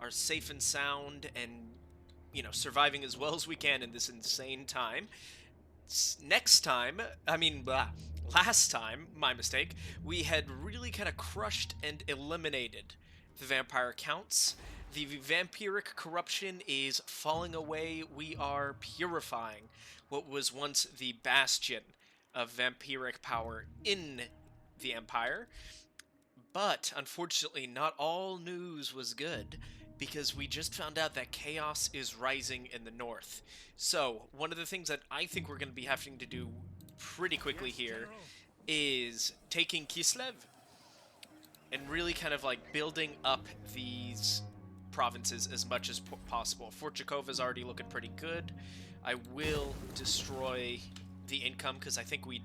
are safe and sound and, you know, surviving as well as we can in this insane time. Next time, last time, my mistake, we had really kind of crushed and eliminated the vampire counts. The vampiric corruption is falling away. We are purifying what was once the bastion of vampiric power in the Empire. But unfortunately, not all news was good, because we just found out that chaos is rising in the north. So, one of the things that I think we're going to be having to do pretty quickly here is taking Kislev and really kind of like building up these provinces as much as possible. Fort Jakova is already looking pretty good. I will destroy the income because I think we'd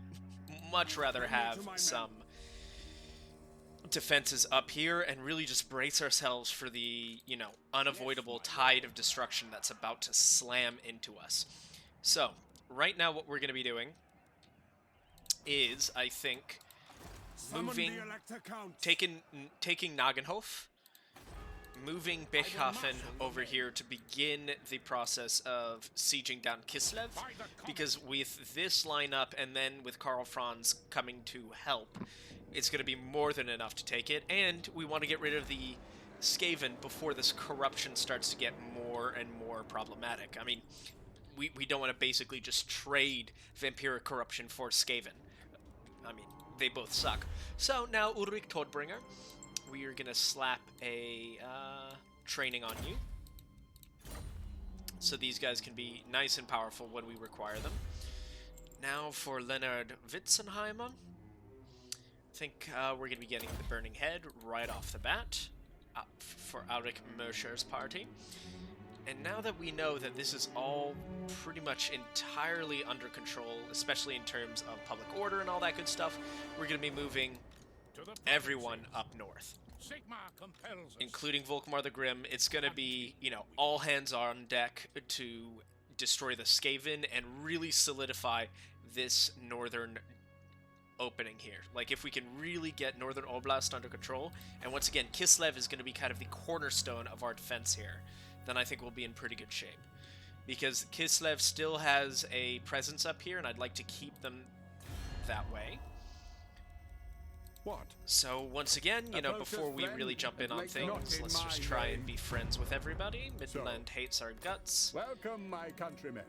much rather have some defenses up here and really just brace ourselves for the, you know, unavoidable tide of destruction that's about to slam into us. So, right now what we're going to be doing is, I think, taking Nagenhof, moving Bechhafen over here to begin the process of sieging down Kislev, because with this lineup and then with Karl Franz coming to help, it's going to be more than enough to take it, and we want to get rid of the Skaven before this corruption starts to get more and more problematic. I mean, we don't want to basically just trade vampiric corruption for Skaven. I mean, they both suck. So now, Ulrich Todbringer, we are going to slap a training on you, so these guys can be nice and powerful when we require them. Now for Leonard Witzenheimer, I think we're going to be getting the Burning Head right off the bat for Ulrich Merscher's party. And now that we know that this is all pretty much entirely under control, especially in terms of public order and all that good stuff, we're going to be moving everyone up north, including Volkmar the Grim. It's going to be, you know, all hands on deck to destroy the Skaven and really solidify this northern opening here. Like, if we can really get Northern Oblast under control, and once again, Kislev is going to be kind of the cornerstone of our defense here, then I think we'll be in pretty good shape. Because Kislev still has a presence up here, and I'd like to keep them that way. What? So, once again, you know, before we really jump in on things, let's just try and be friends with everybody. Midland hates our guts. Welcome, my countrymen.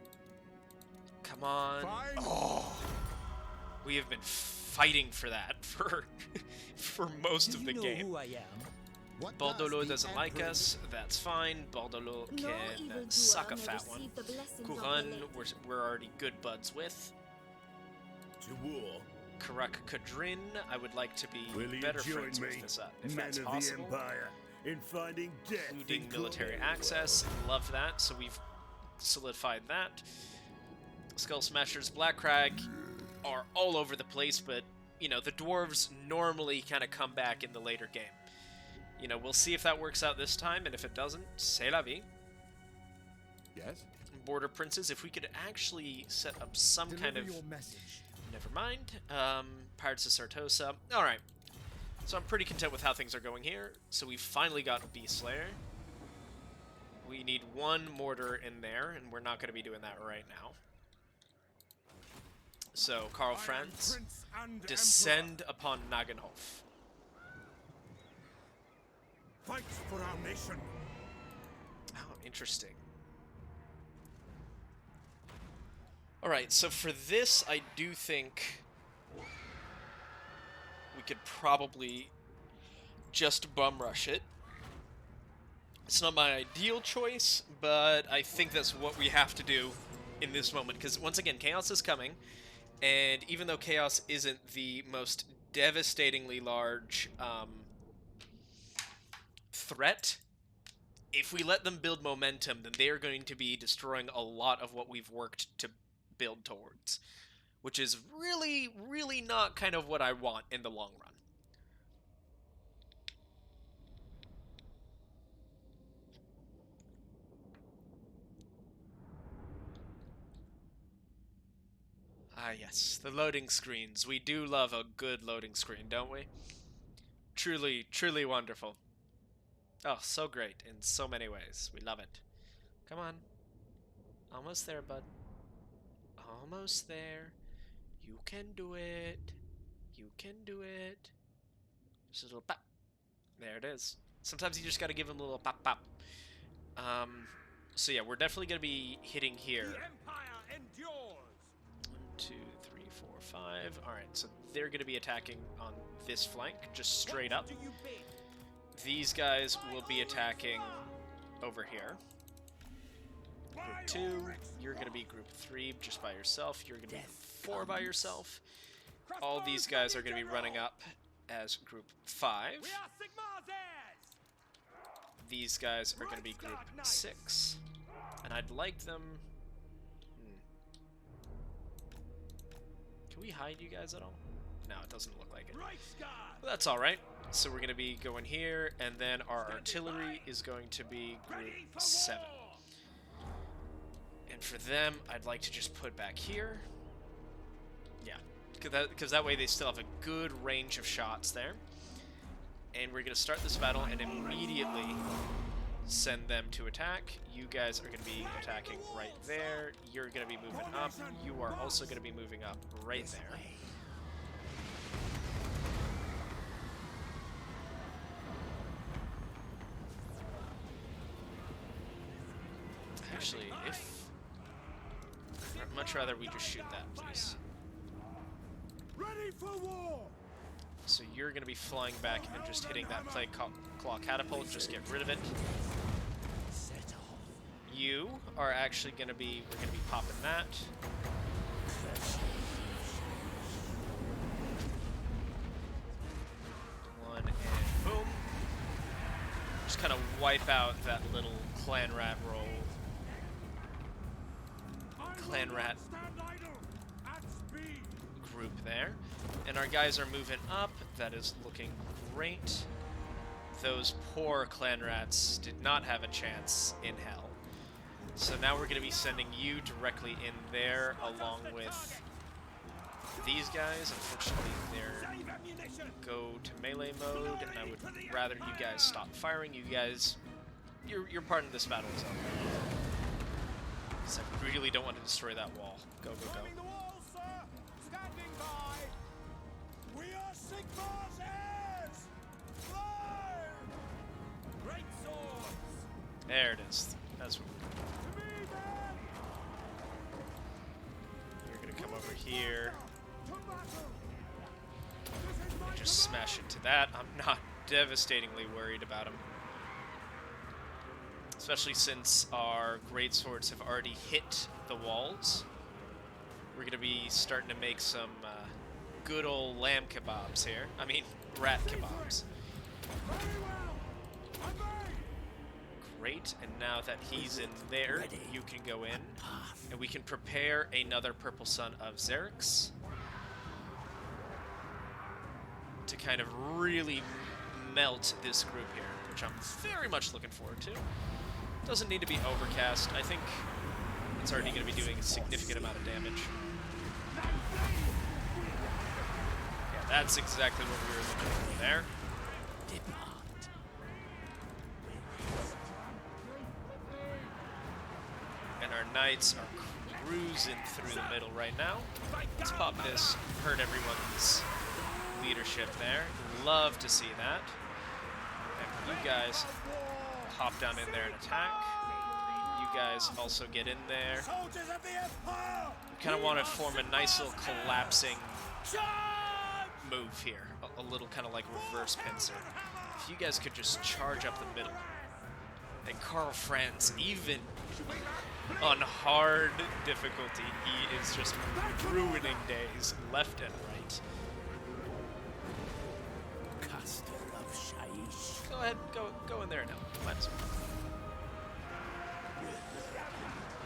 Come on. Fine. Oh! We have been fighting for that for most of the game. Who I am? Baldolo doesn't like us, that's fine. Baldolo can suck a fat one. Kuran, we're already good buds with. To war. Karak Kadrin, I would like to be Will you better join friends me, with this, if men that's of possible. the Empire, in finding death, Including military access, love that, so we've solidified that. Skull Smashers, Blackcrag are all over the place, but, you know, the dwarves normally kind of come back in the later game. You know, we'll see if that works out this time, and if it doesn't, c'est la vie. Yes? Border Princes, if we could actually set up some kind of... your message. Never mind. Pirates of Sartosa. Alright. So I'm pretty content with how things are going here. So we've finally got a Beast Slayer. We need one mortar in there, and we're not going to be doing that right now. So, Karl Franz, descend upon Nagenhof. Fight for our nation. Oh, interesting. Alright, so for this, I do think we could probably just bum rush it. It's not my ideal choice, but I think that's what we have to do in this moment, because once again, Chaos is coming, and even though Chaos isn't the most devastatingly large threat, if we let them build momentum, then they are going to be destroying a lot of what we've worked to build towards, which is really, really not kind of what I want in the long run. Ah, yes, the loading screens. We do love a good loading screen, don't we? Truly, truly wonderful. Oh, so great in so many ways. We love it. Come on. Almost there, bud. Almost there. You can do it. You can do it. Just a little pop. There it is. Sometimes you just gotta give him a little pop pop. So yeah, we're definitely gonna be hitting here. The Empire endures. 1, 2, 3, 4, 5. Alright, so they're gonna be attacking on this flank, just straight up. Do you bid? These guys will be attacking over here. Group 2, you're going to be Group 3 just by yourself. You're going to be Group 4 by yourself. All these guys are going to be running up as Group 5. We are Sigmar's heirs. These guys are going to be Group 6. And I'd like them... Can we hide you guys at all? No, it doesn't look like it. But that's alright. So we're going to be going here, and then our artillery is going to be Group 7. And for them, I'd like to just put back here. Yeah, because that way they still have a good range of shots there. And we're going to start this battle and immediately send them to attack. You guys are going to be attacking right there. You're going to be moving up. You are also going to be moving up right there. Actually, I'd much rather we just shoot that, please. Ready for war. So you're going to be flying back and just hitting that plague claw catapult. Just get rid of it. You are actually going to be, we're going to be popping that. One and boom. Just kind of wipe out that little clan rat roll. Clan rat group there. And our guys are moving up. That is looking great. Those poor clan rats did not have a chance in hell. So now we're going to be sending you directly in there along with these guys. Unfortunately, they're go to melee mode, and I would rather you guys stop firing. You guys, your part in this battle is over. Because I really don't want to destroy that wall. Go, go, go. The wall, sir. Standing by. We are Sigmar's heirs. Fly. Great swords. There it is. That's what To me, then. you're going to come over here. To battle. This is my Just smash into that. I'm not devastatingly worried about him. Especially since our greatswords have already hit the walls. We're going to be starting to make some good old lamb kebabs here. I mean, rat kebabs. Very well. Obey. Great, and now that he's in there, you can go in. And we can prepare another Purple Sun of Xerix to kind of really melt this group here, which I'm very much looking forward to. Doesn't need to be overcast. I think it's already going to be doing a significant amount of damage. Yeah, that's exactly what we were looking for there. And our knights are cruising through the middle right now. Let's pop this, hurt everyone's leadership there. Love to see that. And you guys hop down in there and attack. You guys also get in there. Soldiers of the Empire. We kind of want to form a nice little collapsing move here. A little kind of like reverse pincer. If you guys could just charge up the middle. And Karl Franz, even on hard difficulty, he is just ruining days left and right. Go ahead, go in there now. Might as well.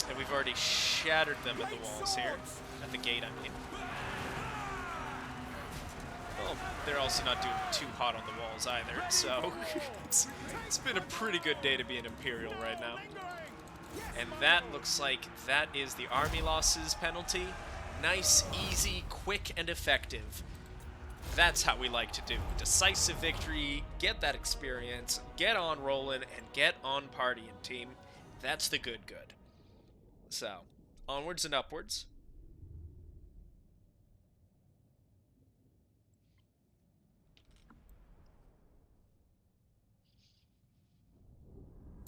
And we've already shattered them at the walls here. At the gate, I mean. Well, they're also not doing too hot on the walls either, so it's been a pretty good day to be an Imperial right now. And that looks like that is the army losses penalty. Nice, easy, quick, and effective. That's how we like to do. Decisive victory, get that experience, get on rolling, and get on partying, team. That's the good. So, onwards and upwards.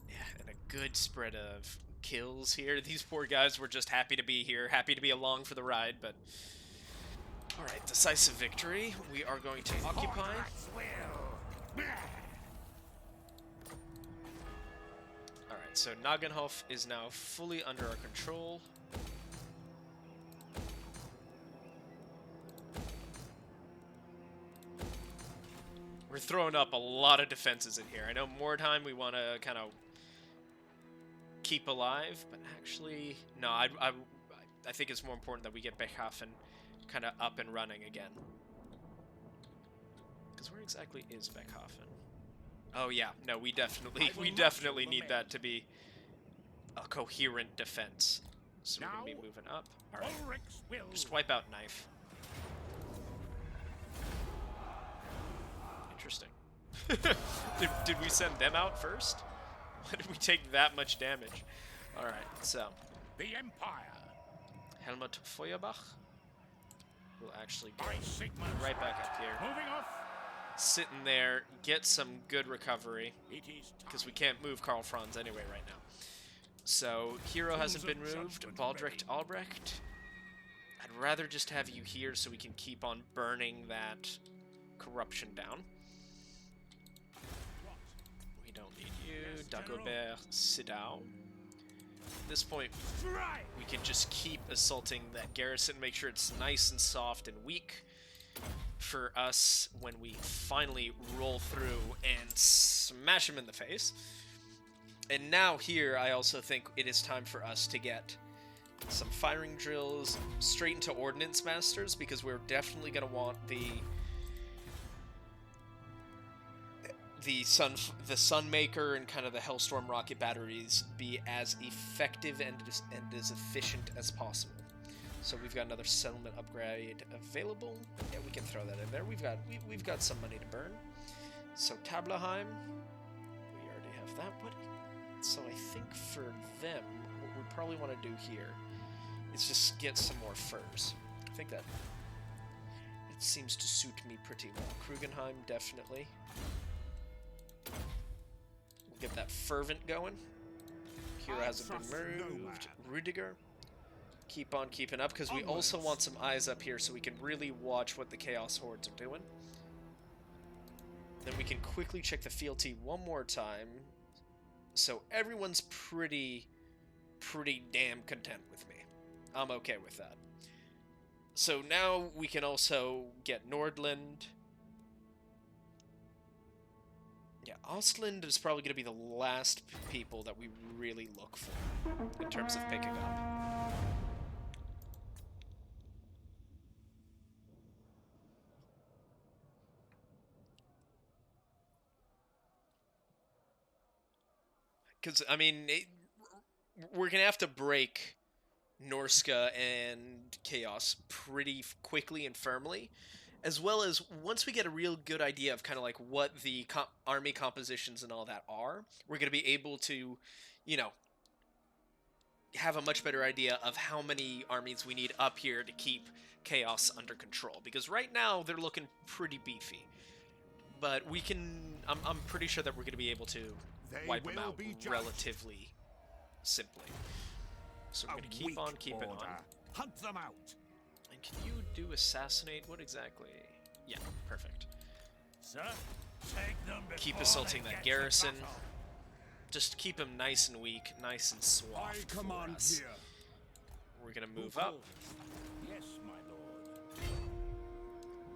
Yeah, and a good spread of kills here. These poor guys were just happy to be here, happy to be along for the ride, but... Alright, decisive victory. We are going to occupy. Alright, so Nagenhof is now fully under our control. We're throwing up a lot of defenses in here. I know Mordheim we want to kind of keep alive, but actually, no, I think it's more important that we get Beckhafen kind of up and running again. Because where exactly is Beckhafen? Oh yeah, no, we definitely need that to be a coherent defense. So we're gonna be moving up. All right, just wipe out knife. Interesting. did we send them out first? Why did we take that much damage? All right, so The Empire. Helmut Feuerbach will actually go right back up here. Moving off. Sitting there, get some good recovery, It is because we can't move Karl Franz anyway right now. So, Hero hasn't been moved, Baldrecht Albrecht. I'd rather just have you here so we can keep on burning that corruption down. We don't need you, Dagobert, Sidao. At this point, we can just keep assaulting that garrison, make sure it's nice and soft and weak for us when we finally roll through and smash him in the face. And now here, I also think it is time for us to get some firing drills straight into Ordnance Masters, because we're definitely going to want the Sunmaker and kind of the Hellstorm rocket batteries be as effective and as efficient as possible. So we've got another settlement upgrade available. Yeah, we can throw that in there. We've got some money to burn. So Tablaheim, we already have that buddy. So I think for them, what we probably want to do here is just get some more furs. I think that it seems to suit me pretty well. Krugenheim, definitely. We'll get that fervent going. Hero hasn't been moved. Rudiger. Keep on keeping up, because we also want some eyes up here so we can really watch what the Chaos Hordes are doing. Then we can quickly check the fealty one more time. So everyone's pretty damn content with me. I'm okay with that. So now we can also get Nordland. Yeah, Ostland is probably going to be the last people that we really look for in terms of picking up. Because, I mean, we're going to have to break Norska and Chaos pretty quickly and firmly, as well as once we get a real good idea of kind of like what the army compositions and all that are, we're going to be able to, you know, have a much better idea of how many armies we need up here to keep Chaos under control. Because right now, they're looking pretty beefy. But we can... I'm pretty sure that we're going to be able to wipe them out relatively simply. So we're going to keep on keeping on. Hunt them out. And can you do assassinate? What exactly? Yeah, perfect. Sir, take them Keep before assaulting they that get to garrison. battle. Just keep them nice and weak, nice and suave I for command us. here. We're going to move up. Yes, my lord.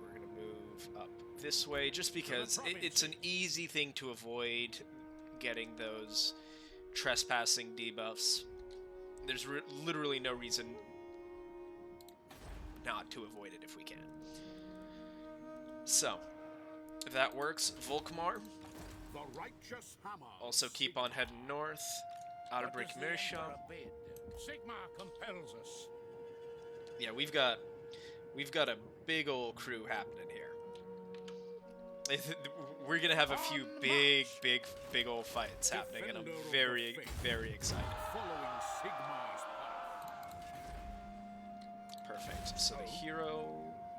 We're going to move up this way, just because it's an easy thing to avoid getting those trespassing debuffs. There's literally no reason not to avoid it if we can. So, if that works, Volkmar. The righteous hammer. Also keep on heading north. Outerbrick Mersha. Sigmar compels us. Yeah, we've got a big old crew happening here. We're gonna have a few big old fights happening, and I'm Defender of the very, faith. very excited. Following Sigmar's path. Perfect. So the hero,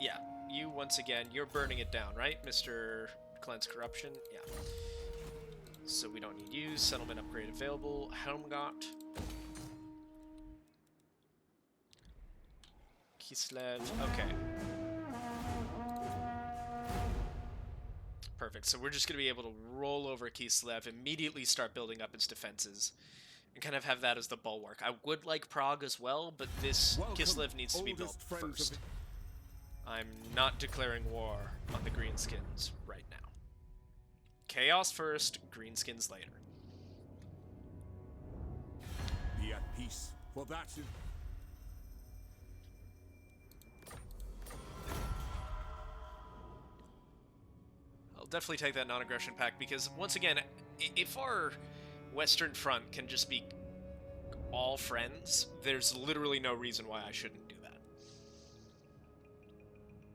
yeah, you once again, you're burning it down, right, Mr. Cleanse Corruption? Yeah. So we don't need you. Settlement upgrade available. Helmgott. Kislev. Okay. Perfect. So we're just going to be able to roll over Kislev, immediately start building up its defenses, and kind of have that as the bulwark. I would like Prague as well, but this Welcome, Kislev needs to be built oldest friends of first. I'm not declaring war on the Greenskins right now. Chaos first, Greenskins later. Be at peace, for that is... I'll definitely take that non-aggression pact because, once again, if our Western Front can just be all friends, there's literally no reason why I shouldn't do that.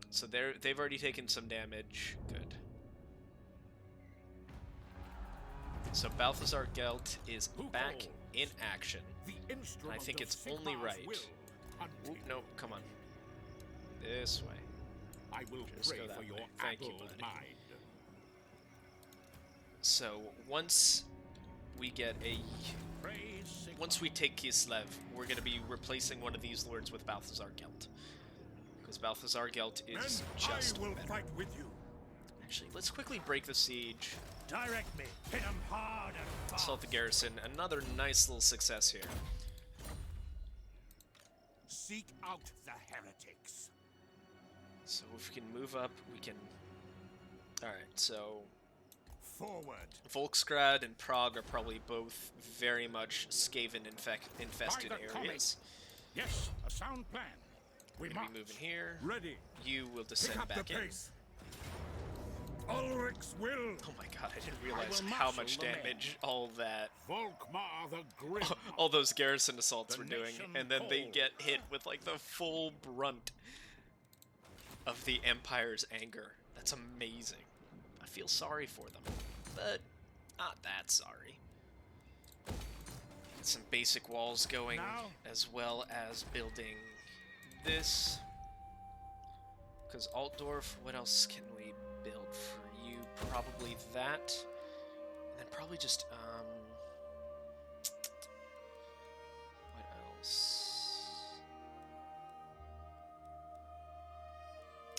So they've already taken some damage. Good. So Balthazar Gelt is back in action. The instrument I think of it's only Sigmar's right. will. Oop, no, come on. This way. I will Just pray go that for your way. Thank you, addled buddy. mind. So once we get a... Praise Once we take Kislev, we're going to be replacing one of these lords with Balthazar Gelt. Because Balthazar Gelt is just I will better. fight with you. Actually, let's quickly break the siege. Direct me. Hit 'em hard and fast. Assault the garrison. Another nice little success here. Seek out the heretics. So if we can move up, we can... Alright, so... Forward. Volksgrad and Prague are probably both very much Skaven infested By the areas. Yes, a sound plan. We We're gonna march. be moving here. Ready. You will Pick descend up the back in. pace. Ulrich's will. Oh my god, I didn't realize will how marshal much the men. damage all that... Volkmar the Grim. all those garrison assaults The were doing, nation and then they calls. get hit with like the full brunt of the Empire's anger. That's amazing. I feel sorry for them, but not that sorry. Get some basic walls going, Now? as well as building this. Because Altdorf, what else can we build for you? Probably that. And then probably just, what else?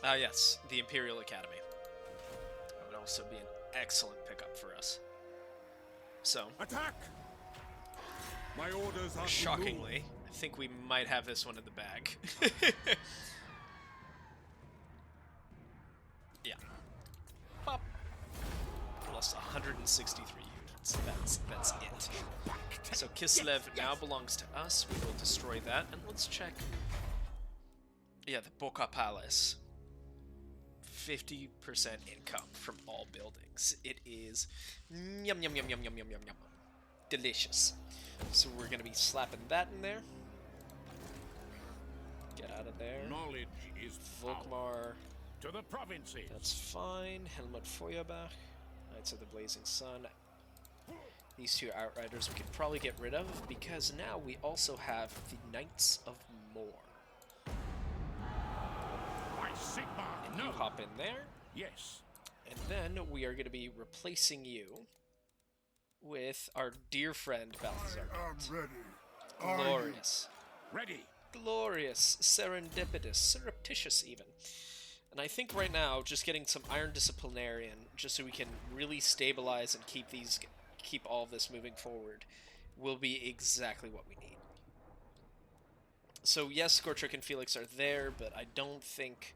Ah, yes, the Imperial Academy. That would also be an excellent pickup for us. So, Attack. My orders are to shockingly, I think we might have this one in the bag. Yeah. Pop. Plus 163 units. That's it. So Kislev now belongs to us. We will destroy that, and let's check. Yeah, the Boca Palace. 50% income from all buildings. It is yum yum yum yum yum yum yum yum. Delicious. So we're gonna be slapping that in there. Get out of there. Knowledge is power. Volkmar. To the provinces. That's fine. Helmut Feuerbach. Knights of the Blazing Sun. These two Outriders we could probably get rid of, because now we also have the Knights of Mor. By Sigmar. And No. you hop in there, Yes. and then we are going to be replacing you with our dear friend Balthazar. ready. Glorious. Ready. Glorious, serendipitous, surreptitious even. And I think right now, just getting some Iron Disciplinarian, just so we can really stabilize and keep all of this moving forward, will be exactly what we need. So yes, Scortrick and Felix are there, but I don't think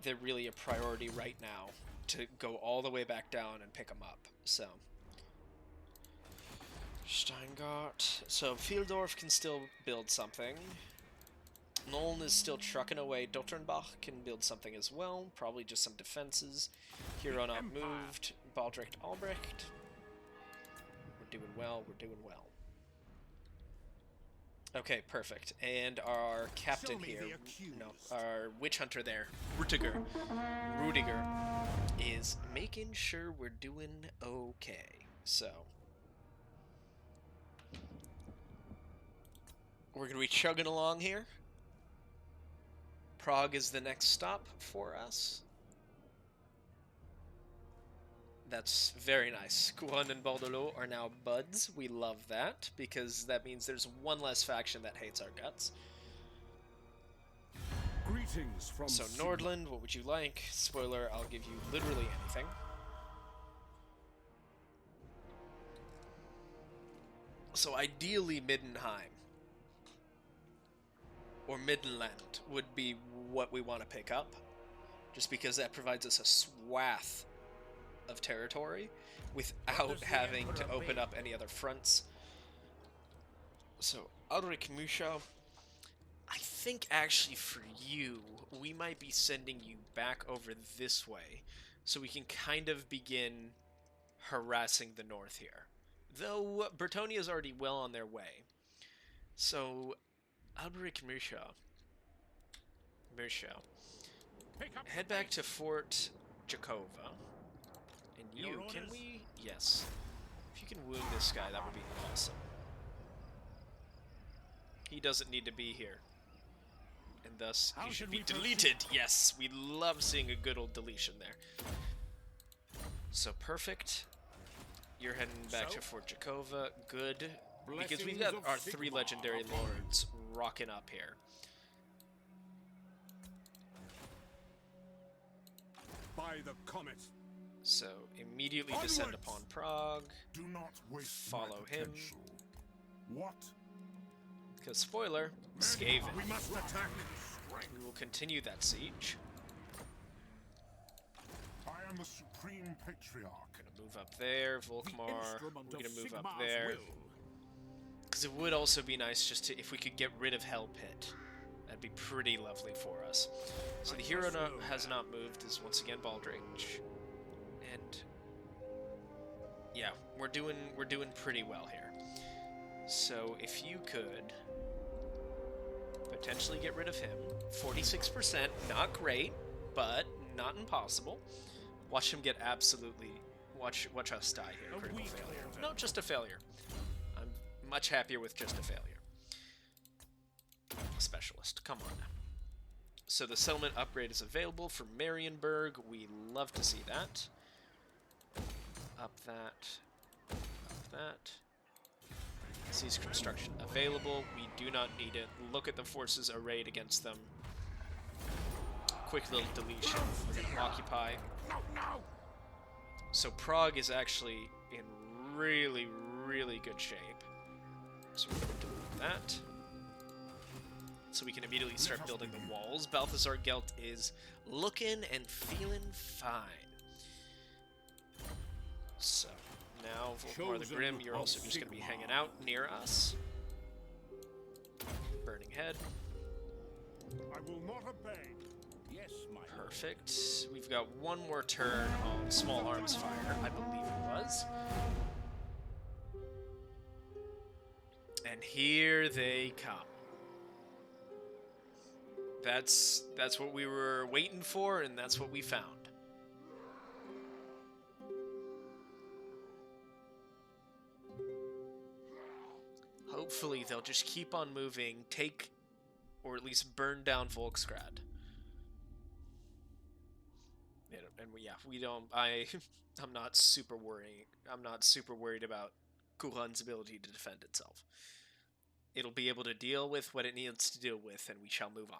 they're really a priority right now to go all the way back down and pick them up. So Steingart. So Fieldorf can still build something. Nuln is still trucking away. Dotternbach can build something as well. Probably just some defenses. Hero not moved. Baldrecht Albrecht. We're doing well. We're doing well. Okay, perfect. And our captain Show me here, the accused. no, our witch hunter there, Rudiger, is making sure we're doing okay. So, we're gonna be chugging along here. Prague is the next stop for us. That's very nice. Kuhan and Baldolo are now buds. We love that, because that means there's one less faction that hates our guts. Greetings from So Sigma. Nordland, what would you like? Spoiler, I'll give you literally anything. So ideally Middenheim or Midland would be what we want to pick up, just because that provides us a swath of territory without having to open up any other fronts. So Ulrich Musha, I think actually for you, we might be sending you back over this way so we can kind of begin harassing the north here. Though Bertonia is already well on their way. So, Alberic Musha, head back to Fort Jakova. And you, can we? Yes. If you can wound this guy, that would be awesome. He doesn't need to be here. And thus, he should be deleted. Yes, we love seeing a good old deletion there. So, perfect. You're heading back to Fort Jakova. Good. Because we've got our 3 legendary lords rocking up here. By the comet. So, immediately descend upon Prague. Do not waste Follow my him. potential. What? Because, spoiler, Skaven. We must attack. We will continue that siege. I am the supreme patriarch. Gonna move up there, Volkmar. We're instrument gonna of move up Sigmar's there. will. Because it would also be nice just to, if we could get rid of Hell Pit. That'd be pretty lovely for us. So the hero has not moved, is once again Baldrige. And yeah, we're doing pretty well here. So if you could potentially get rid of him. 46%, not great, but not impossible. Watch him get absolutely... Watch us die here. Critical failure. No, just a failure. I'm much happier with just a failure. Specialist, come on now. So the settlement upgrade is available for Marienburg. We love to see that. Up that. Up that. Cease construction available. We do not need it. Look at the forces arrayed against them. Quick little deletion. We're going to occupy. So Prague is actually in really, really good shape. So we're going to delete that. So we can immediately start building the walls. Balthasar Gelt is looking and feeling fine. So now, Volkmar the Grim, you're also just going to be hanging out near us. Burning Head. I will not obey. Yes, my Perfect. We've got one more turn on Small Arms Fire, I believe it was. And here they come. That's what we were waiting for, and that's what we found. Hopefully they'll just keep on moving, take, or at least burn down Volksgrad. And we don't. I'm not super worried. I'm not super worried about Kuran's ability to defend itself. It'll be able to deal with what it needs to deal with, and we shall move on.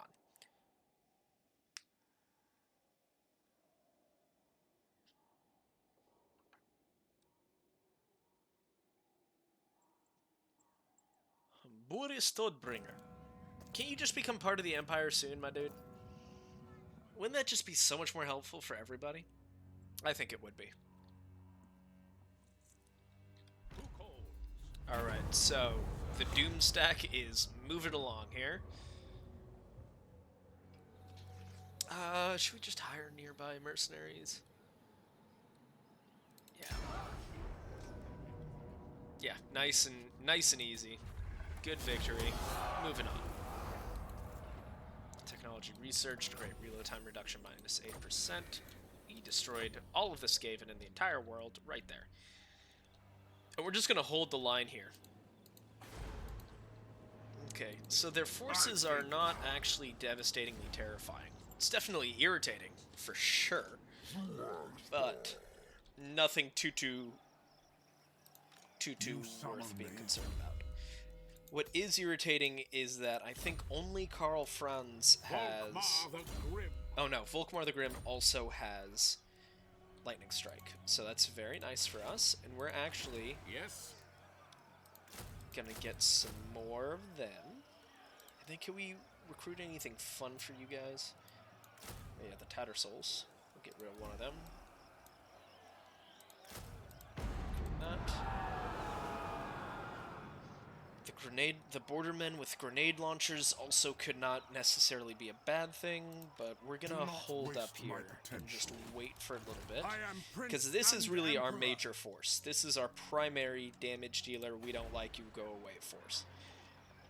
Boris Todbringer. Can't you just become part of the Empire soon, my dude? Wouldn't that just be so much more helpful for everybody? I think it would be. Alright, so the Doom stack is moving along here. Should we just hire nearby mercenaries? Yeah. Yeah, nice and easy. Good victory. Moving on. Technology researched. Great. Reload time reduction minus 8%. He destroyed all of the Skaven in the entire world right there. And we're just going to hold the line here. Okay, so their forces are not actually devastatingly terrifying. It's definitely irritating, for sure. But nothing too worth being concerned about. What is irritating is that I think only Karl Franz has... Volkmar the Grim. Oh no, Volkmar the Grim also has Lightning Strike. So that's very nice for us, and we're actually Yes. gonna get some more of them. And then can we recruit anything fun for you guys? Oh, yeah, the Tattersouls. We'll get rid of one of them. That. The Bordermen with grenade launchers also could not necessarily be a bad thing, but we're gonna Do not hold up waste my here and just potential. wait for a little bit. I am Prince Because this is and really our Emperor. major force. This is our primary damage dealer. We don't like you, go away force.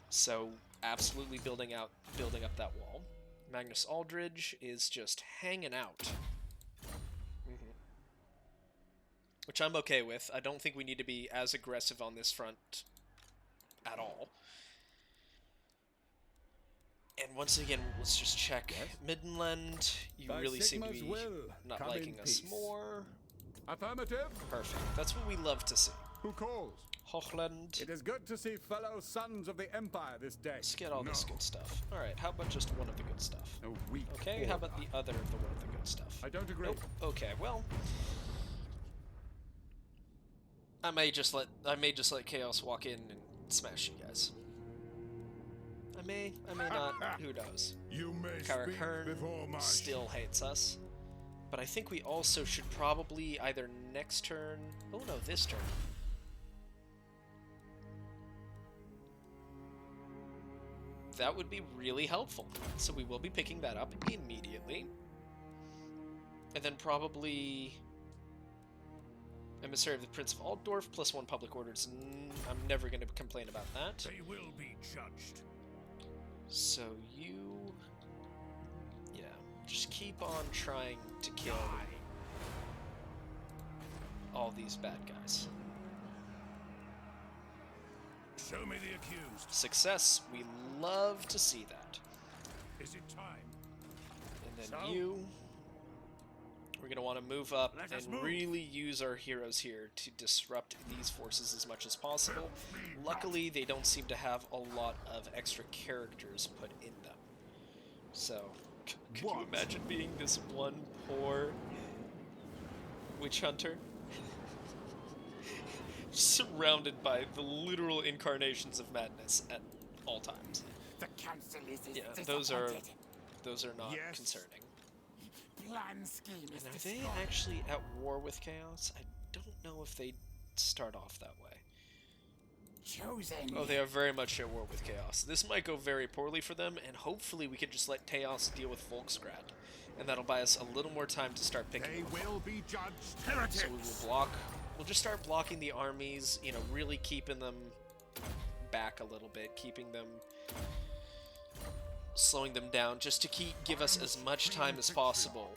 So absolutely building up that wall. Magnus Aldridge is just hanging out. Which I'm okay with. I don't think we need to be as aggressive on this front at all. And once again, let's just check. Middenland, you By really seem to Sigma's be will, not come liking in us peace. more. Affirmative. Perfect. That's what we love to see. Who calls? Hochland. It is good to see fellow sons of the Empire this day. Let's get all this good stuff. Alright, how about just one of the good stuff? A weak Okay, how about the other of the one of the good stuff? I don't agree. Nope. Okay, well, I may just let Chaos walk in and smash you guys. I may not. Who knows? You may Kara speak Kern before my still hates us, but I think we also should probably either next turn. Oh no, this turn. That would be really helpful. So we will be picking that up immediately. And then probably Emissary of the Prince of Altdorf, +1 public orders. I'm never going to complain about that. They will be judged. So you... Yeah, just keep on trying to kill all these bad guys. Show me the accused. Success. We love to see that. Is it time? And then So? you... We're going to want to move up Let us and move. really use our heroes here to disrupt these forces as much as possible. Luckily, they don't seem to have a lot of extra characters put in them. So, could you What? imagine being this one poor witch hunter? Surrounded by the literal incarnations of madness at all times. The council is Yeah, those are disappointed. not Yes. concerning. Plan scheme is And are they destroyed. actually at war with Chaos? I don't know if they start off that way. Chosen. Oh, they are very much at war with Chaos. This might go very poorly for them, and hopefully we can just let Chaos deal with Volksgrad. And that'll buy us a little more time to start picking They them will up. be judged heretics. So we will block... We'll just start blocking the armies, you know, really keeping them back a little bit, keeping them... slowing them down, just to give us as much time as possible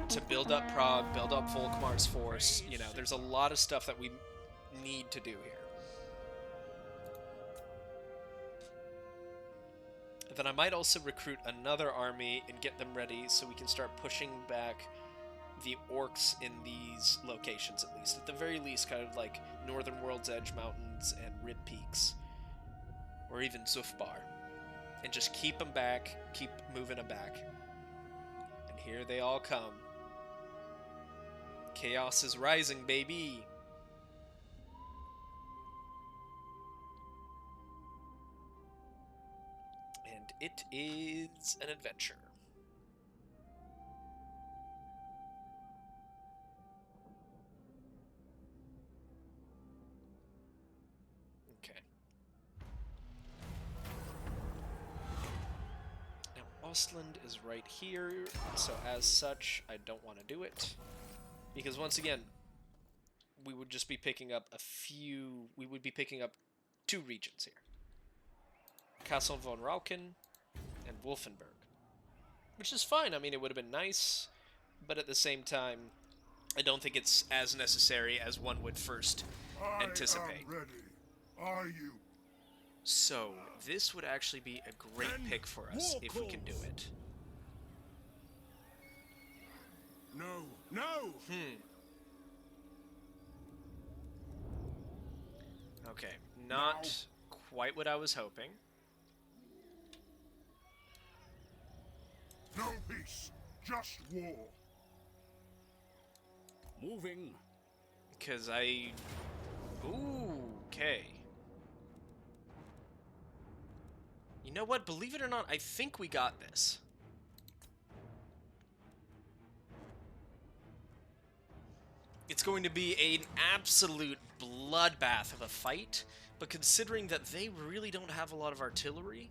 to build up Prague, build up Volkmar's force. You know, there's a lot of stuff that we need to do here. Then I might also recruit another army and get them ready so we can start pushing back the orcs in these locations, at least. At the very least, kind of like Northern World's Edge Mountains and Rib Peaks. Or even Zufbar. And just keep them back, keep moving them back. And here they all come. Chaos is rising, baby! And it is an adventure. Okay. Now, Ostland is right here, so as such, I don't want to do it. Because once again, we would just be picking up we would be picking up 2 regions here. Castle von Rauken, and Wolfenburg. Which is fine. I mean, it would have been nice, but at the same time, I don't think it's as necessary as one would first anticipate. I am ready. Are you? So, this would actually be a great Then pick for us war if we can do calls. it. No. No. Okay, not quite what I was hoping. No peace. Just war. Moving. Because I... Ooh, okay. You know what? Believe it or not, I think we got this. It's going to be an absolute bloodbath of a fight, but considering that they really don't have a lot of artillery,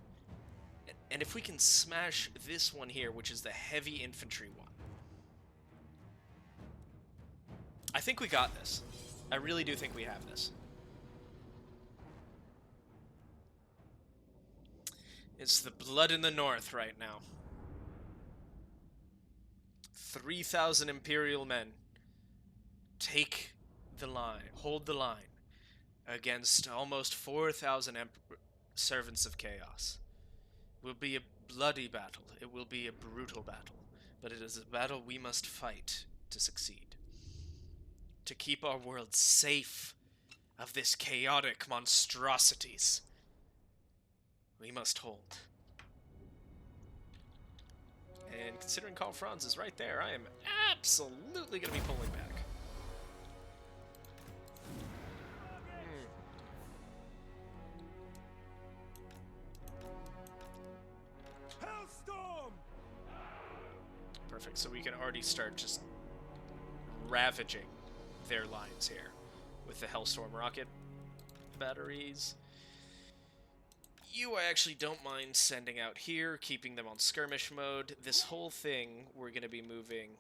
and if we can smash this one here, which is the heavy infantry one, I think we got this. I really do think we have this. It's the blood in the north right now. 3,000 Imperial men. Take the line, hold the line, against almost 4,000 servants of chaos. It will be a bloody battle. It will be a brutal battle. But it is a battle we must fight to succeed. To keep our world safe of this chaotic monstrosities. We must hold. And considering Karl Franz is right there, I am absolutely going to be pulling back. Hellstorm. Perfect, so we can already start just ravaging their lines here with the Hellstorm rocket batteries. You I actually don't mind sending out here, keeping them on skirmish mode. This whole thing, we're going to be moving...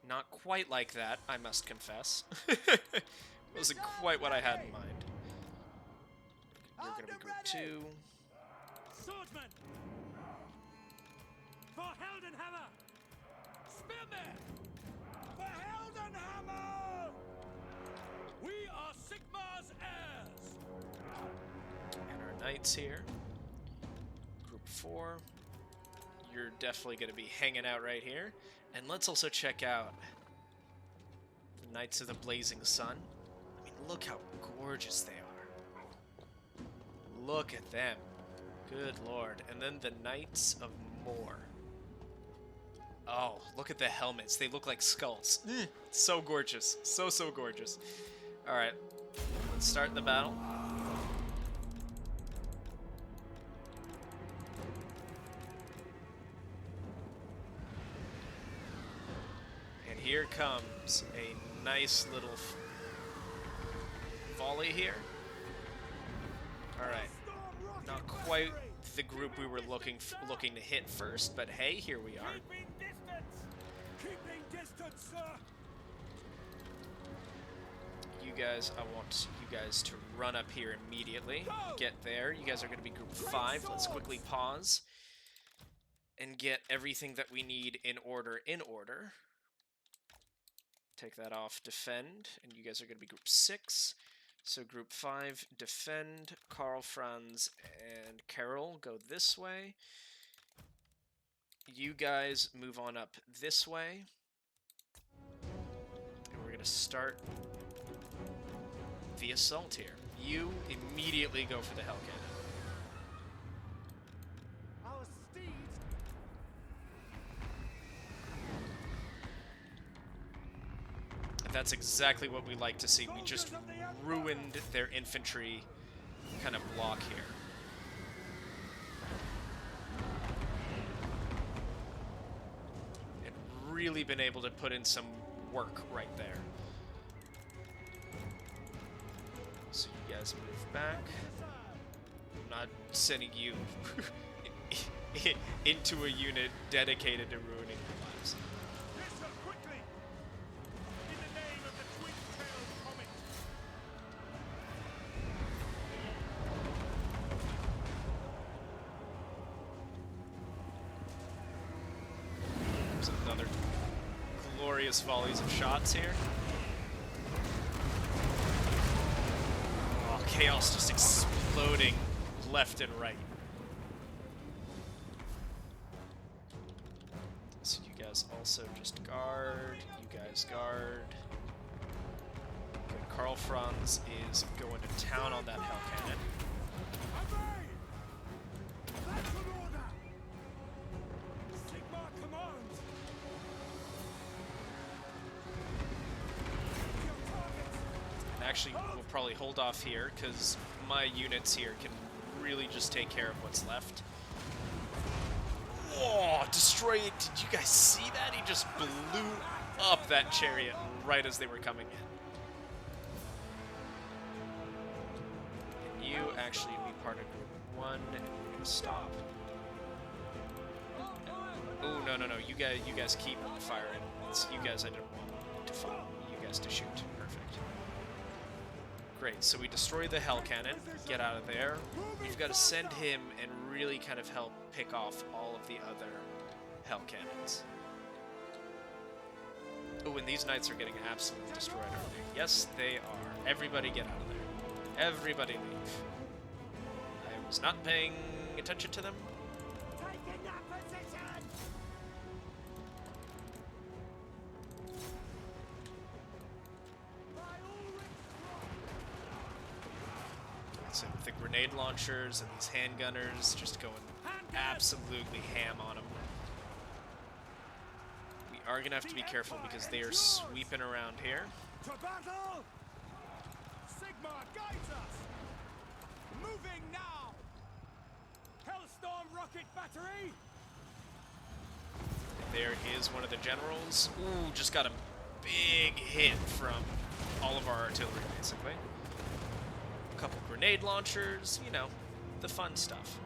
Not quite like that, I must confess. Wasn't quite what I had in mind. You're going to be group 2. Swordsman. For Heldenhammer. Spearman. For Heldenhammer. We are Sigmar's heirs. And our knights here. Group 4. You're definitely going to be hanging out right here. And let's also check out the Knights of the Blazing Sun. I mean, look how gorgeous they are. Look at them. Good lord. And then the Knights of Mor. Oh, look at the helmets. They look like skulls. So gorgeous. So, so gorgeous. Alright. Let's start the battle. And here comes a nice little volley here. Alright. Not quite the group we were looking to hit first, but hey, here we are. Keeping distance. Keeping distance, sir. You guys, I want you guys to run up here immediately. Get there. You guys are going to be group 5. Let's quickly pause and get everything that we need in order. Take that off, defend, and you guys are going to be group 6. So group 5, defend, Karl Franz and Carol go this way. You guys move on up this way. And we're going to start the assault here. You immediately go for the Hell Cannon. Our steeds. And that's exactly what we like to see. We just ruined their infantry kind of block here. And really been able to put in some work right there. So you guys move back. I'm not sending you into a unit dedicated to ruining your lives. Yes, sir, quickly. In the name of the twin-tailed comet. glorious volleys of shots here. Oh, chaos just exploding left and right. So you guys also just guard. You guys guard. Good. Karl Franz is going to town on that hell cannon. Obey! That's an order! Sigma commands! Your targets! And actually, we'll probably hold off here, because my units here can really just take care of what's left. Oh, destroy it. Did you guys see that? He just blew up that chariot right as they were coming in. And you actually be part of group 1, and we're going to stop. Oh, no, no, no. You guys keep firing. It's you guys I didn't want to fire. You guys to shoot. Perfect. Great, so we destroy the hell cannon, get out of there. You've got to send him and really kind of help pick off all of the other hell cannons. Oh, and these knights are getting absolutely destroyed, aren't they? Yes, they are. Everybody get out of there. Everybody leave. I was not paying attention to them. Taking that position! By all So with the grenade launchers and these handgunners just going absolutely ham on them. We are going to have to be careful because they are sweeping around here. to battle! Sigma guides us! Moving now! Hellstorm rocket battery! There is one of the generals. Ooh, just got a big hit from all of our artillery, basically. A couple grenade launchers, you know, the fun stuff.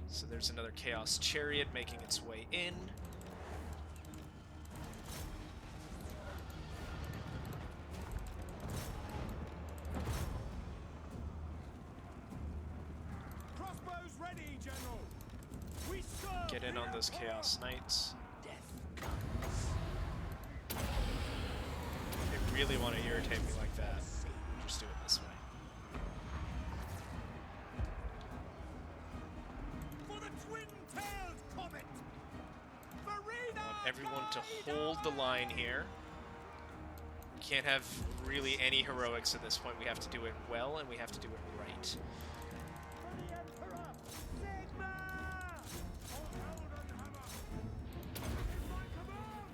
So there's another Chaos Chariot making its way in. Crossbows ready, General! We serve Get in the on those Empire! Chaos Knights. Death comes. They really want to irritate me like that. Just do it this way. For the twin-tailed comet! Farina! I want everyone to hold the line here. We can't have really any heroics at this point. We have to do it well, and we have to do it right. For the Emperor! Sigma! Hammer! In my command!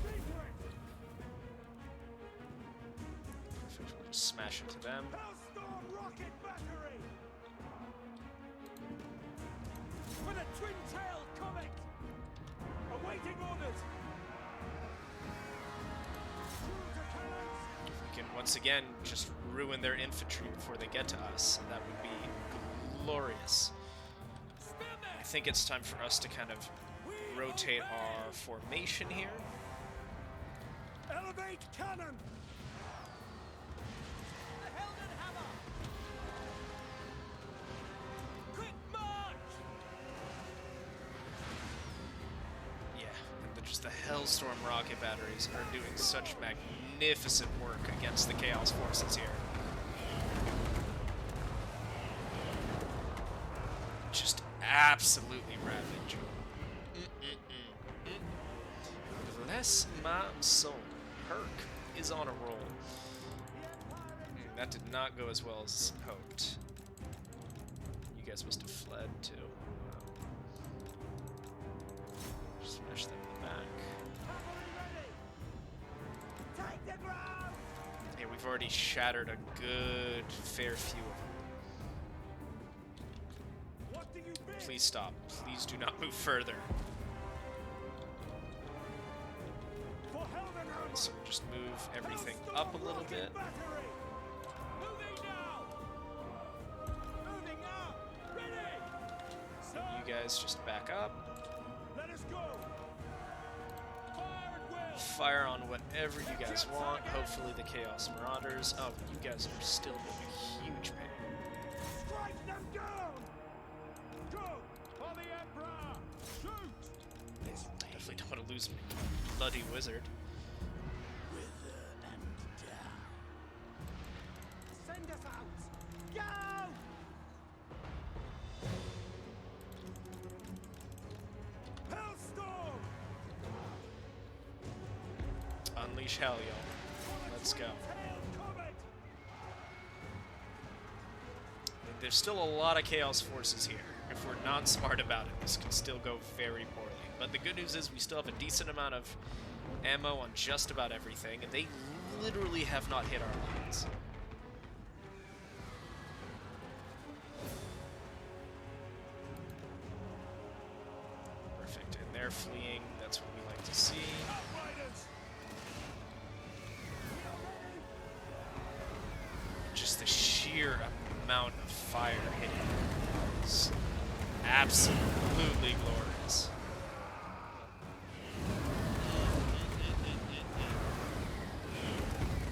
Secret! Perfect. We'll just smash into them. Hellstorm rocket battery! For the twin-tailed comet! Awaiting orders! True to cannons! We can once again just ruin their infantry before they get to us. That would be glorious. I think it's time for us to kind of rotate our formation here. Elevate cannon! The Helden Hammer! Quick march! Yeah, and just the Hellstorm rocket batteries are doing such magnificent work against the Chaos forces here. Just absolutely ravage. Bless my soul. Herc is on a roll. That did not go as well as hoped. You guys must have fled too. Smash them in the back. Cavalry ready! Take the ground! Yeah, we've already shattered a good fair few of them. What do you bid? Please stop. Please do not move further. For Helden Hammer! So just move everything up a little bit. Battery! Moving now! Moving now! Ready! Sir, You guys just back up. let us go! Fire at will! Fire on whatever you guys want. Hopefully the Chaos Marauders. Oh, you guys are still doing a huge pain. Strike them down! Go! For the Emperor! This Definitely don't want to lose Bloody Wizard. wither and die. Send us out! Go! Hellstorm! Unleash hell, y'all. Let's go. Tail comet! There's still a lot of Chaos Forces here. If we're not smart about it, this can still go very poorly. But the good news is we still have a decent amount of ammo on just about everything, and they literally have not hit our lines. Perfect. And they're fleeing. That's what we like to see. Outriders! Just the sheer amount of fire hitting is absolutely glorious.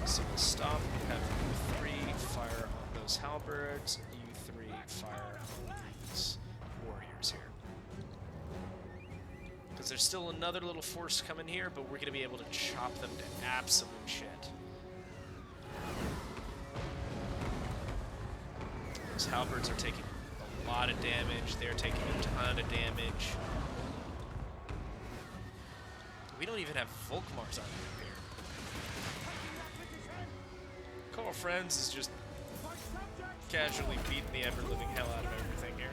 So we'll stop. Have you three fire on those halberds. You three fire on these warriors here. Because there's still another little force coming here, but we're going to be able to chop them to absolute shit. Those halberds are taking a lot of damage. They're taking a ton of damage. We don't even have Volkmars on here. Call Friends is just casually beating the ever-living hell out of everything here.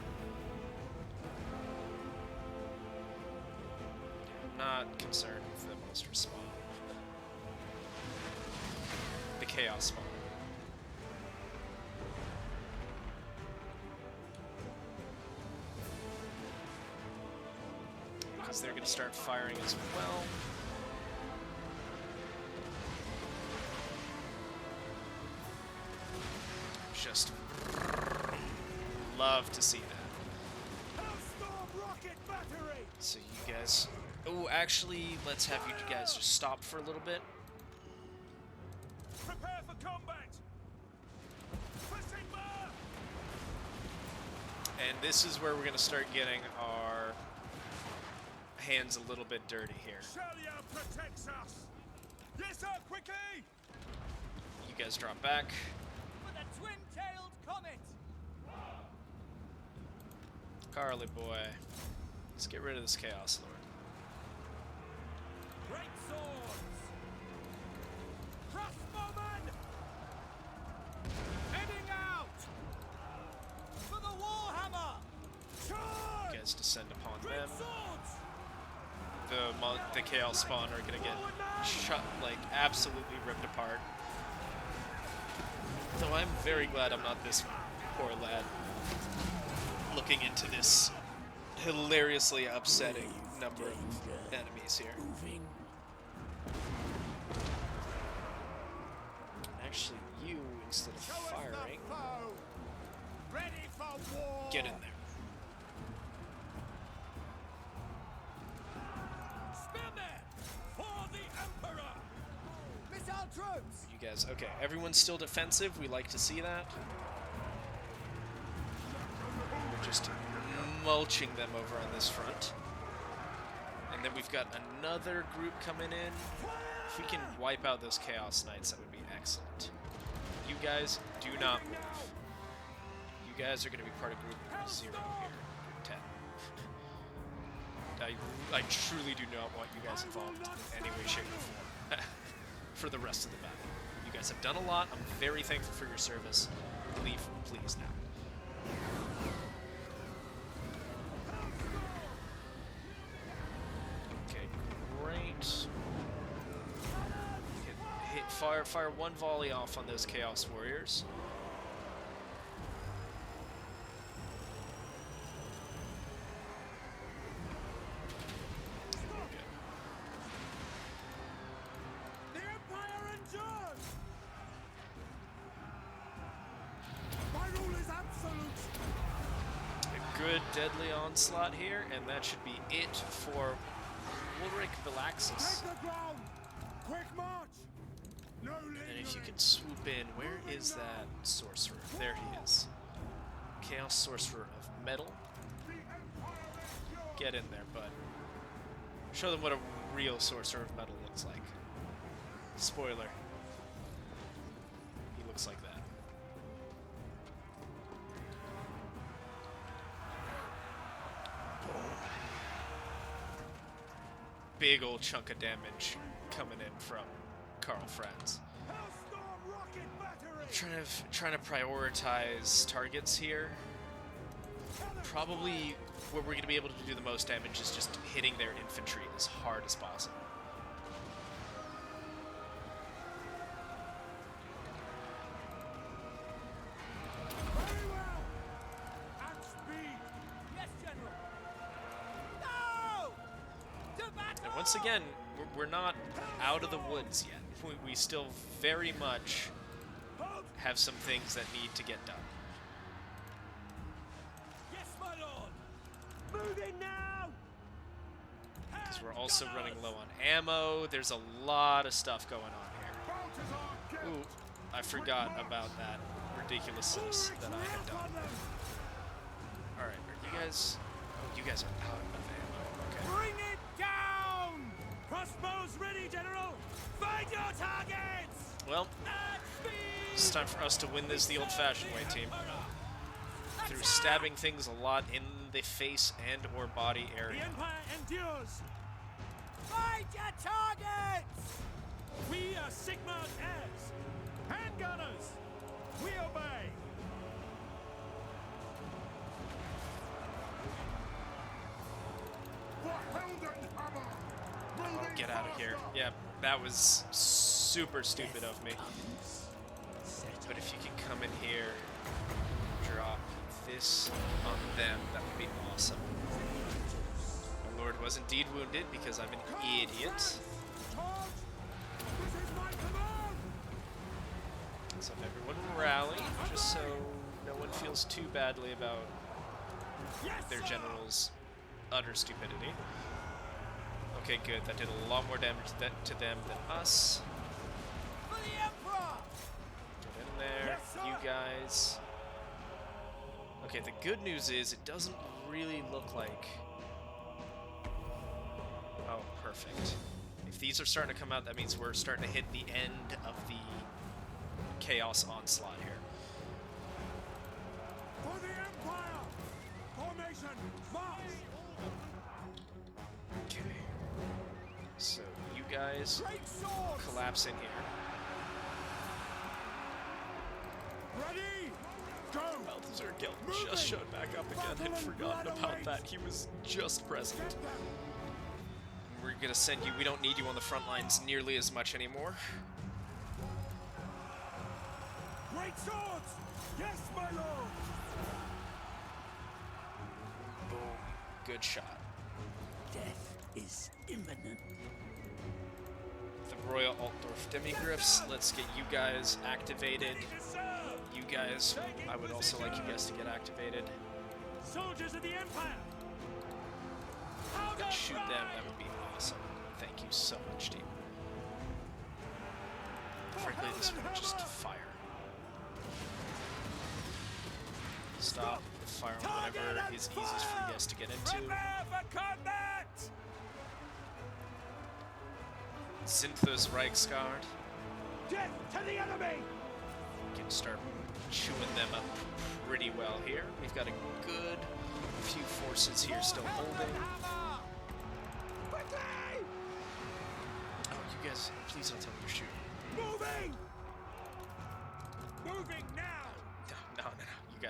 I'm not concerned with the monster spawn. The Chaos spawn. Because they're going to start firing as well. Just love to see that. Hellstorm rocket battery! So you guys... Oh, actually, let's have you guys just stop for a little bit. Prepare for combat! For Sigma! And this is where we're going to start getting our hands a little bit dirty here. Shalia protects us! Yes, sir, quickly! You guys drop back. For the twin-tailed comet! Carly boy. Let's get rid of this Chaos Lord. Great swords! Crossbowmen! Heading out! For the Warhammer! Charge! You guys descend upon Great them. swords! The Chaos Spawn are going to get shut, like, absolutely ripped apart. Though I'm very glad I'm not this poor lad looking into this hilariously upsetting number of enemies here. Moving. Actually, you, instead of Show us the firing, foe! Ready for war! get in there. Spearmen! For the Emperor! Missile troops! You guys, okay, everyone's still defensive. We like to see that. We're just mulching them over on this front. And then we've got another group coming in. If we can wipe out those Chaos Knights, that would be excellent. You guys do not move. You guys are going to be part of Group 0 here. Group 10. I truly do not want you guys involved in any way, shape, or form for the rest of the battle. You guys have done a lot. I'm very thankful for your service. Leave, please, now. Okay, great. Fire one volley off on those Chaos Warriors. The Empire endures! My rule is absolute! A good deadly onslaught here, and that should be it for Ulrich Belaxis. Take the ground! Quick march! No And if you lingering. can swoop in, where is that sorcerer? There he is. Chaos Sorcerer of Metal. The Empire endures! get in there, but show them what a real sorcerer of metal looks like. Spoiler. He looks like that. Big old chunk of damage coming in from Carl Franz. Hellstorm rocket battery. Trying to prioritize targets here. Probably where we're going to be able to do the most damage is just hitting their infantry as hard as possible. Very well. At speed. Yes, General. No! To battle! And once again, we're not out of the woods yet. We still very much Halt! have some things that need to get done. Yes, my lord. Moving now. Because we're also running low on ammo. There's a lot of stuff going on here. Baltazar Ooh, kept. I forgot about that ridiculousness that I had done. Alright, are you guys... Oh, you guys are out of ammo. Okay. Bring it down! Crossbows ready, General! Find your targets! Well, At speed! it's time for us to win this the old-fashioned way, team. Through stabbing things a lot in the face and or body The area. Empire endures! Find your targets! We are Sigmar's heirs! Handgunners! We obey! For Heldenhammer! Oh, Moving get out of here. faster. Yeah, that was super stupid of me. But if you can come in here, drop this on them, that would be awesome. My lord was indeed wounded because I'm an idiot. Charge! This is my command! So everyone rally, just so no one feels too badly about Yes, their sir! general's utter stupidity. Okay, good. That did a lot more damage to them than us. For the Emperor! Get in there, Yes, sir. you guys. Okay, the good news is it doesn't really look like... Oh, perfect. If these are starting to come out, that means we're starting to hit the end of the Chaos Onslaught here. For the Empire! Formation, march! Okay. So, you guys Great swords! collapse in here. Ready! Go! Balthazar Gelt just showed back up again. I'd forgotten about that. He was just present. Get them! We're gonna send you. We don't need you on the front lines nearly as much anymore. Great swords! Yes, my lord! Boom. Good shot. Death is imminent. The Royal Altdorf Demigryphs. Let's get you guys activated. Ready to serve! You guys, I would also like you guys to get activated. Soldiers of the Empire! How Could shoot them, that would be awesome. Thank you so much, team. Frankly, this would just fire. Stop, fire on whatever is easiest for you guys to get into. Prepare for combat! Zinthos Reichsguard. Death to the enemy! Can start chewing them up pretty well here. We've got a good few forces here still holding. Hammer! Quickly! Oh, you guys, please don't tell me you're shooting. Moving! Moving now! No. You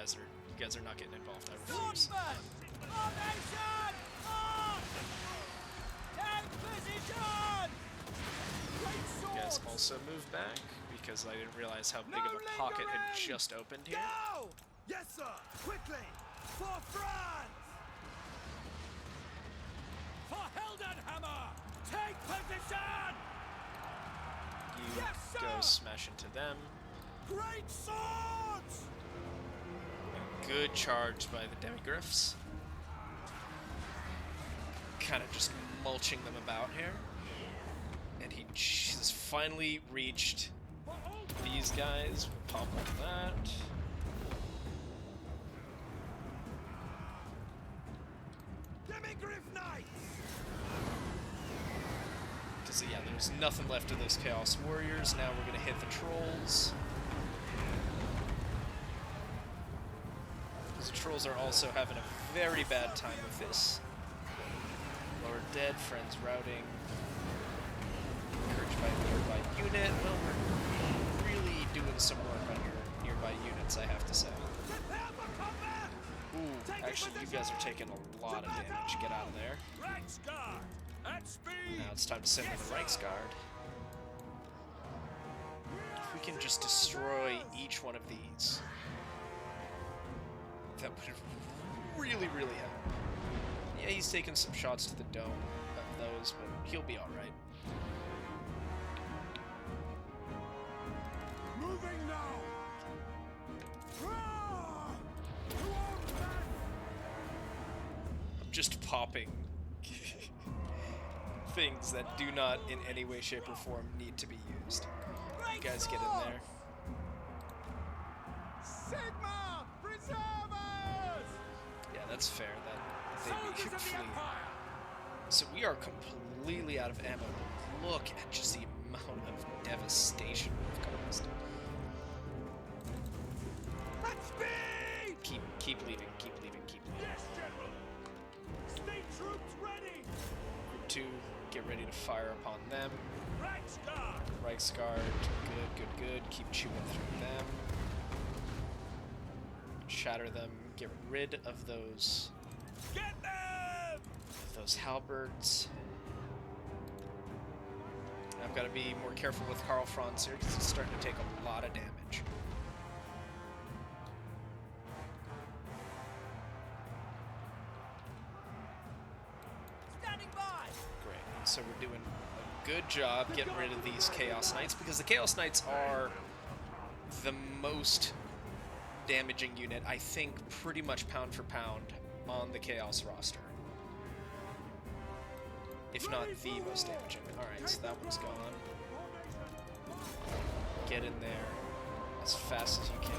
guys are not getting involved. I refuse. Swordsman! Formation! March! Take position! Great You guys swords! also move back because I didn't realize how big No of a pocket had lingering! just opened here. Go! Yes, sir! Quickly! For France! For Heldenhammer! Take position! You Yes, sir! go smash into them. Great swords! Good charge by the Demigryphs. Kind of just mulching them about here. And he has finally reached For all these guys. We'll pop like that. Give Emigrant Knights! Because, yeah, there's nothing left of those Chaos Warriors. Now we're going to hit the Trolls. Because the Trolls are also having a very bad time with this. Lower dead, friends routing. Encouraged by a nearby unit. Well, we're really doing some work on your nearby units, I have to say. Prepare for combat! Ooh, actually, you guys are taking a lot of damage. Get out of there. Reichsguard! At speed! Now it's time to send in the Reichsguard. If we can just destroy each one of these, that would really, really help. Yeah, he's taking some shots to the dome of those, but he'll be alright. Moving now! I'm just popping things that do not in any way, shape, or form need to be used. You guys get in there. Sigma! Preservers! Yeah, that's fair. That they Soldiers of the flee. Empire! So we are completely out of ammo. Look at just the amount of devastation we've caused. At speed! Keep leaving, keep leaving, keep leaving. Yes, General! State troops ready! Group 2, get ready to fire upon them. Reichsguard! Reichsguard, good. Keep chewing through them. Shatter them. Get rid of those Get them! halberds. I've got to be more careful with Karl Franz here because he's starting to take a lot of damage. Standing by! Great. So we're doing a good job getting rid of these Chaos Knights because the Chaos Knights are the most damaging unit, I think, pretty much pound for pound on the Chaos roster. If not the most damaging. Alright, so that one's gone. Get in there as fast as you can.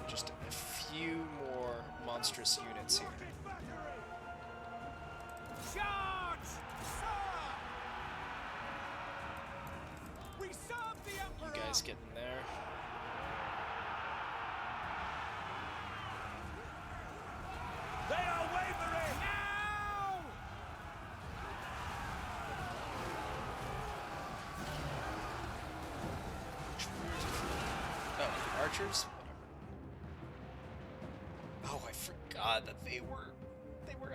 Just a few more monstrous units here. Charge! Sir! We serve the Emperor! You guys get in there. They are wavering! Now! Oh, the archers? Oh, I forgot that they were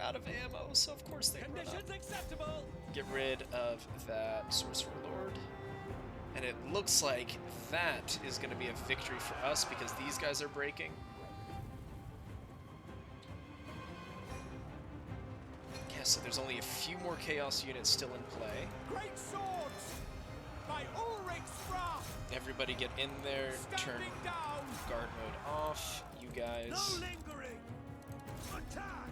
out of ammo, so of course they run Conditions up. acceptable! Get rid of that Sorcerer Lord. And it looks like that is going to be a victory for us because these guys are breaking. Yeah, so there's only a few more Chaos units still in play. Great swords! By Ulrich's wrath! Everybody get in there, turn Standing down! guard mode off. You guys. No lingering! Attack!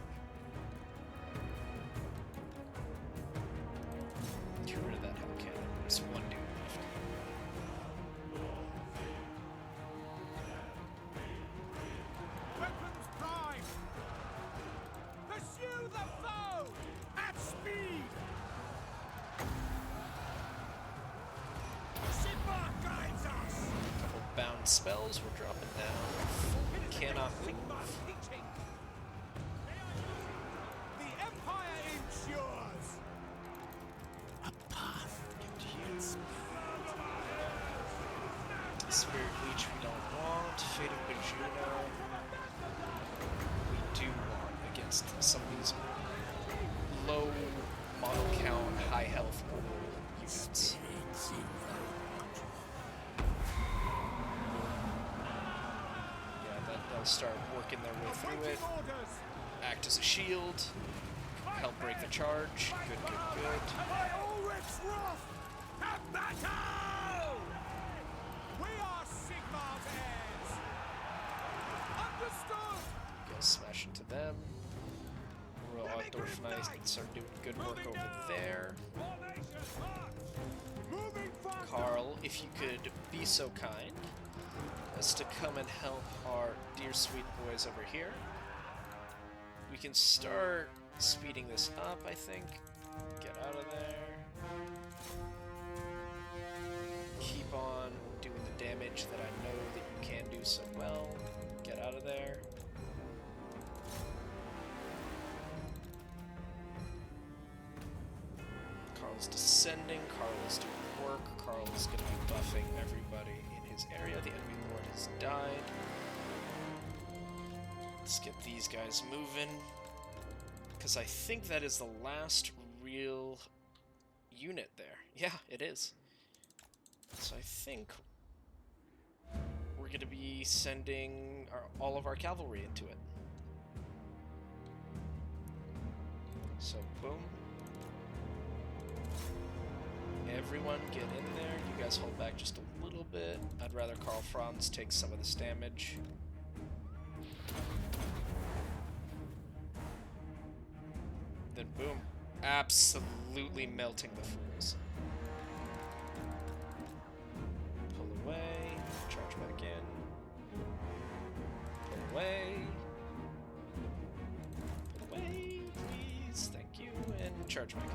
Get rid of that hell cannon. There's one dude left. Weapons prime! Pursue the foe! At speed! Sigma guides us! Couple bound spells we're dropping down. Cannot move. Sigma's teaching! The Empire ensures! A path. Spirit Leech we don't want. Fate of Bajuno we do want against some of these low model count, high health units. Spirits invoked. Yeah, they'll start working their way through it. Awaiting orders! Act as a shield. Help break the charge. Good. By Ulrich's wrath! At battle! We are Sigmar's heirs! Understood! You guys smash into them. Royal Outdorf Knights are doing good work Moving over now. there. Formation march! Moving faster! Carl, if you could be so kind us to come and help our dear sweet boys over here. We can start speeding this up, I think. Get out of there. Keep on doing the damage that I know that you can do so well. Get out of there. Carl's descending. Carl is doing work. Carl is going to be buffing everybody in his area. The enemy lord has died. Let's get these guys moving. Because I think that is the last real unit there. Yeah, it is. So I think we're going to be sending all of our cavalry into it. So, boom. Everyone get in there. You guys hold back just a little bit. I'd rather Karl Franz take some of this damage. Then boom. Absolutely melting the fools. Pull away. Charge back in. Pull away. Pull away, please. Thank you. And charge back in.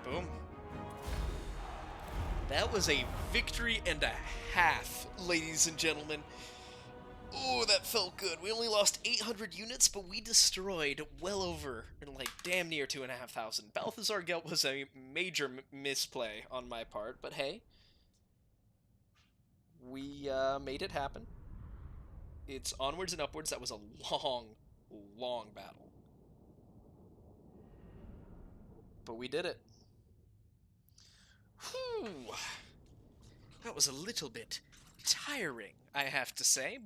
Boom. That was a victory and a half, ladies and gentlemen. Oh, that felt good. We only lost 800 units, but we destroyed well over, like, damn near 2,500. Balthazar Gelt was a major misplay on my part, but hey. We made it happen. It's onwards and upwards. That was a long, long battle. But we did it. Whew. That was a little bit tiring, I have to say,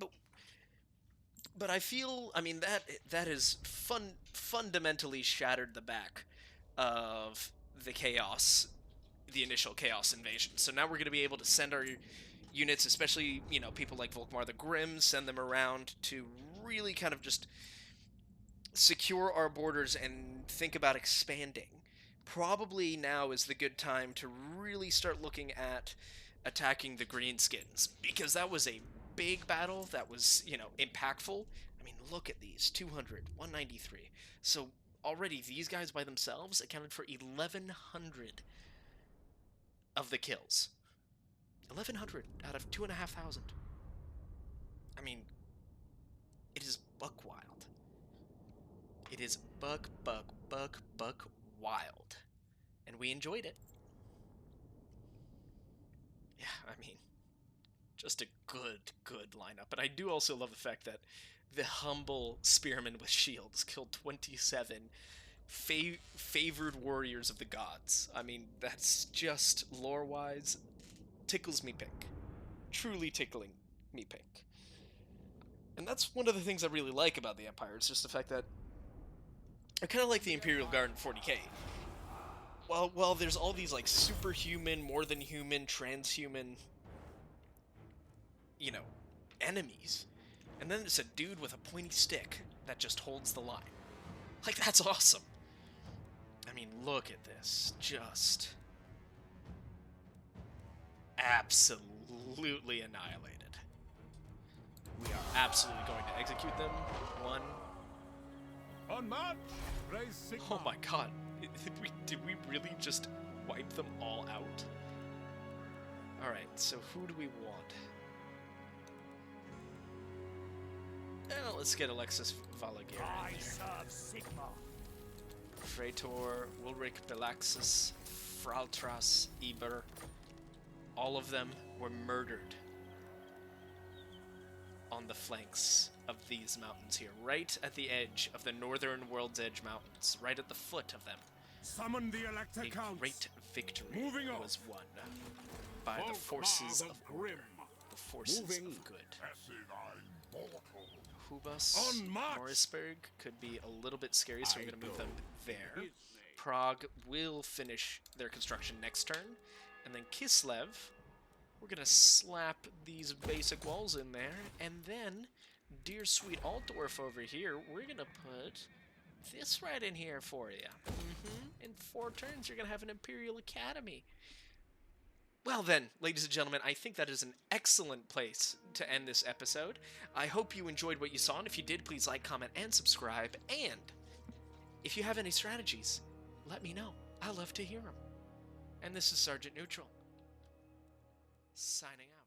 but I feel, I mean, that has fundamentally shattered the back of the chaos, the initial chaos invasion. So now we're going to be able to send our units, especially, you know, people like Volkmar the Grim, send them around to really kind of just secure our borders and think about expanding. Probably now is the good time to really start looking at attacking the Greenskins, because that was a big battle that was, you know, impactful. I mean, look at these, 200, 193. So already these guys by themselves accounted for 1,100 of the kills. 1,100 out of 2,500. I mean, it is buck wild. It is buck wild. And we enjoyed it. Yeah, I mean, just a good lineup. And I do also love the fact that the humble spearman with shields killed 27 favored warriors of the gods. I mean, that's just, lore-wise, tickles me pink. Truly tickling me pink. And that's one of the things I really like about the Empire, is just the fact that I kind of like the Imperial Guard in 40k. Well, there's all these, like, superhuman, more than human, transhuman, you know, enemies. And then there's a dude with a pointy stick that just holds the line. Like, that's awesome. I mean, look at this. Just absolutely annihilated. We are absolutely going to execute them. One. On march! Raise Sigma. Oh my god. Did we really just wipe them all out? Alright, so who do we want? Well, let's get Alexis Valagir I in there. serve Sigma. Freitor, Ulrich Belaxis, Fraltras, Eber. All of them were murdered on the flanks of these mountains here, right at the edge of the northern World's Edge Mountains, right at the foot of them. Summon the Elector A Counts. great victory Moving on. was won by the forces of Grim. the forces Moving. of good. Acidine mortal. Hubas, On march! Morrisburg could be a little bit scary, so I we're going to move go. them there. His name. Prague will finish their construction next turn, and then Kislev, we're going to slap these basic walls in there, and then dear sweet Altdorf over here, we're going to put this right in here for you. In 4 turns, you're going to have an Imperial Academy. Well then, ladies and gentlemen, I think that is an excellent place to end this episode. I hope you enjoyed what you saw, and if you did, please like, comment, and subscribe. And if you have any strategies, let me know. I love to hear them. And this is Sergeant Neutral, signing out.